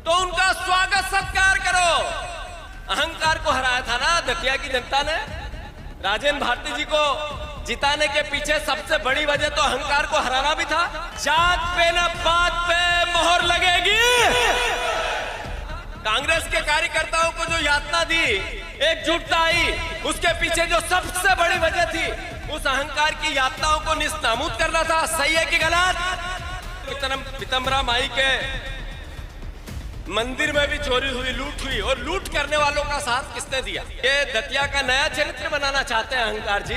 तो उनका स्वागत सत्कार करो। अहंकार को हराया था ना दतिया की जनता ने। राजेंद्र भारती जी को जिताने के पीछे सबसे बड़ी वजह तो अहंकार को हराना भी था। जात पे न बात पे मोहर लगेगी। कांग्रेस के कार्यकर्ताओं को जो यातना दी, एकजुटता आई, उसके पीछे जो सबसे बड़ी वजह थी उस अहंकार की यातनाओं को निस्तामूद करना था। सही है कि गलत? पीतम्बरा माई के मंदिर में भी चोरी हुई, लूट हुई, और लूट करने वालों का साथ किसने दिया? ये दतिया का नया चरित्र बनाना चाहते हैं अहंकार जी।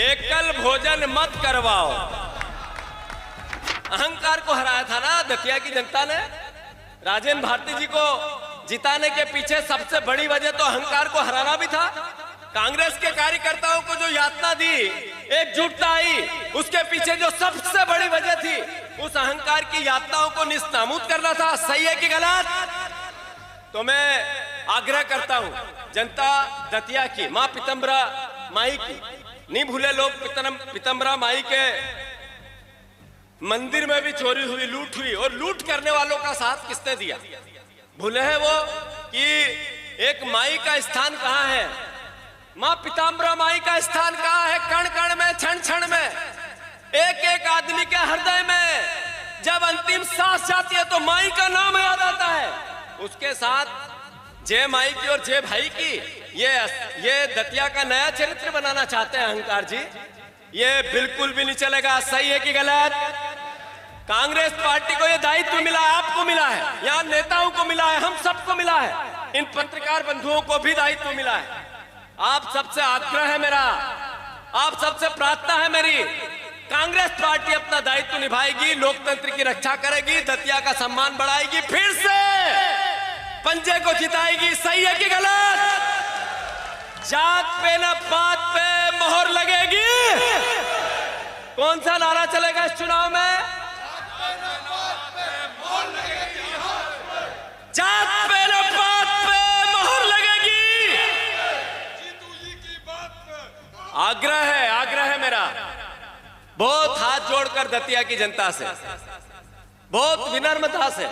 एकल भोजन मत करवाओ। अहंकार को हराया था ना दतिया की जनता ने। राजेंद्र भारती जी को जिताने के पीछे सबसे बड़ी वजह तो अहंकार को हराना भी था। कांग्रेस के कार्यकर्ताओं को जो यातना दी, एकजुटता आई, उसके पीछे जो सबसे बड़ी वजह थी उस अहंकार की यातनाओं को निस्तामूद करना था। सही है कि गलत? तो मैं आग्रह करता हूं जनता दतिया की, मां पीतम्बरा माई की, नहीं भूले लोग पीतम्बरा माई के मंदिर में भी चोरी हुई, लूट हुई, और लूट करने वालों का साथ किसने दिया? भूले हैं वो कि एक माई का स्थान कहां है? मां पीताम्बरा माई का स्थान कहां है? कण कण में, क्षण क्षण में, एक एक आदमी के हृदय में जब अंतिम सांस जाती है तो माई का नाम याद आता है। उसके साथ जय माई की और जय भाई की। ये दतिया का नया चरित्र बनाना चाहते हैं अहंकार जी। ये बिल्कुल भी नहीं चलेगा। सही है कि गलत? कांग्रेस पार्टी को यह दायित्व मिला है, आपको मिला है, यहाँ नेताओं को मिला है, हम सबको मिला है, इन पत्रकार बंधुओं को भी दायित्व मिला है। आप सबसे आग्रह है मेरा, आप सबसे प्रार्थना है मेरी, कांग्रेस पार्टी अपना दायित्व निभाएगी, लोकतंत्र की रक्षा करेगी, दतिया का सम्मान बढ़ाएगी, फिर से पंजे को जिताएगी। सही है कि गलत? जात पे न बात पे मोहर लगेगी। कौन सा नारा चलेगा इस चुनाव में? जात पे न बात पे मोहर लगेगी। आग्रह है मेरा, बहुत हाथ जोड़कर दतिया की जनता से, बहुत विनम्रता से।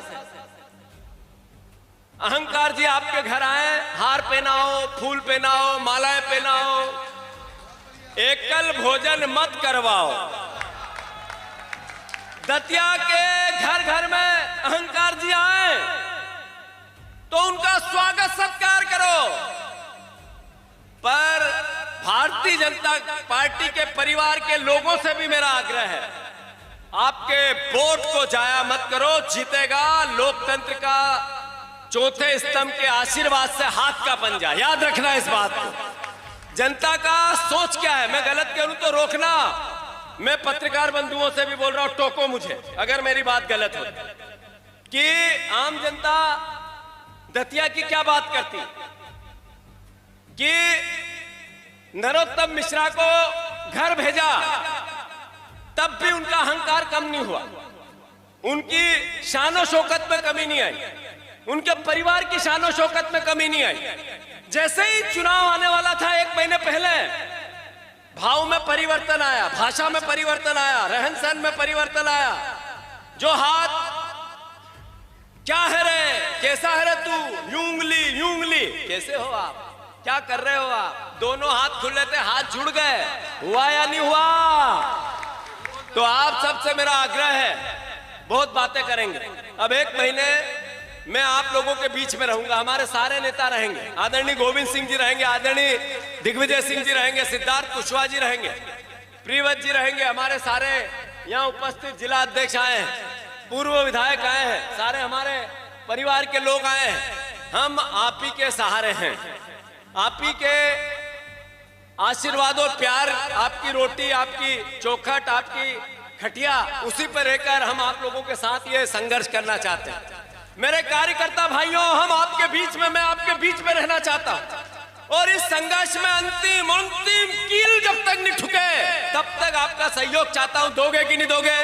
अहंकार जी आपके घर आए, हार पहनाओ, फूल पहनाओ, मालाएं पहनाओ, एकल भोजन मत करवाओ। दतिया के घर घर में अहंकार जी आए तो उनका स्वागत सत्कार करो। पर भारतीय जनता पार्टी के परिवार के लोगों से भी मेरा आग्रह है, आपके वोट को जाया मत करो। जीतेगा लोकतंत्र का चौथे स्तंभ के आशीर्वाद से हाथ का पंजा। याद रखना इस बात को। जनता का सोच क्या है? मैं गलत करूं तो रोकना। मैं पत्रकार बंधुओं से भी बोल रहा हूं, टोको मुझे अगर मेरी बात गलत हो। कि आम जनता दतिया की क्या बात करती कि नरोत्तम मिश्रा को घर भेजा, तब भी उनका अहंकार कम नहीं हुआ, उनकी शानो शौकत में कमी नहीं आई, उनके परिवार की शानो शौकत में कमी नहीं आई। जैसे ही चुनाव आने वाला था 1 महीने पहले, भाव में परिवर्तन आया, भाषा में परिवर्तन आया, रहन सहन में परिवर्तन आया। जो हाथ, क्या है रे, कैसा है रे तू, यूं उंगली, कैसे हो आप, क्या कर रहे हो आप? दोनों हाथ खुले थे, हाथ जुड़ गए। हुआ या नहीं हुआ? तो आप सबसे मेरा आग्रह है, बहुत बातें करेंगे। अब 1 महीने मैं आप लोगों के बीच में रहूंगा, हमारे सारे नेता रहेंगे, आदरणीय गोविंद सिंह जी रहेंगे, आदरणीय दिग्विजय सिंह जी रहेंगे, सिद्धार्थ कुशवाहा जी रहेंगे, प्रियव्रत जी रहेंगे, हमारे सारे यहाँ उपस्थित जिला अध्यक्ष आए हैं, पूर्व विधायक आए हैं, सारे हमारे परिवार के लोग आए हैं। हम आप ही के सहारे हैं, आप ही के आशीर्वाद और प्यार, आपकी रोटी, आपकी चौखट, आपकी खटिया, उसी पर रहकर हम आप लोगों के साथ ये संघर्ष करना चाहते हैं। मेरे कार्यकर्ता भाइयों, हम आपके बीच में, मैं आपके बीच में रहना चाहता हूं, और इस संघर्ष में अंतिम कील जब तक नहीं ठुके तब तक आपका सहयोग चाहता हूं। दोगे कि नहीं दोगे?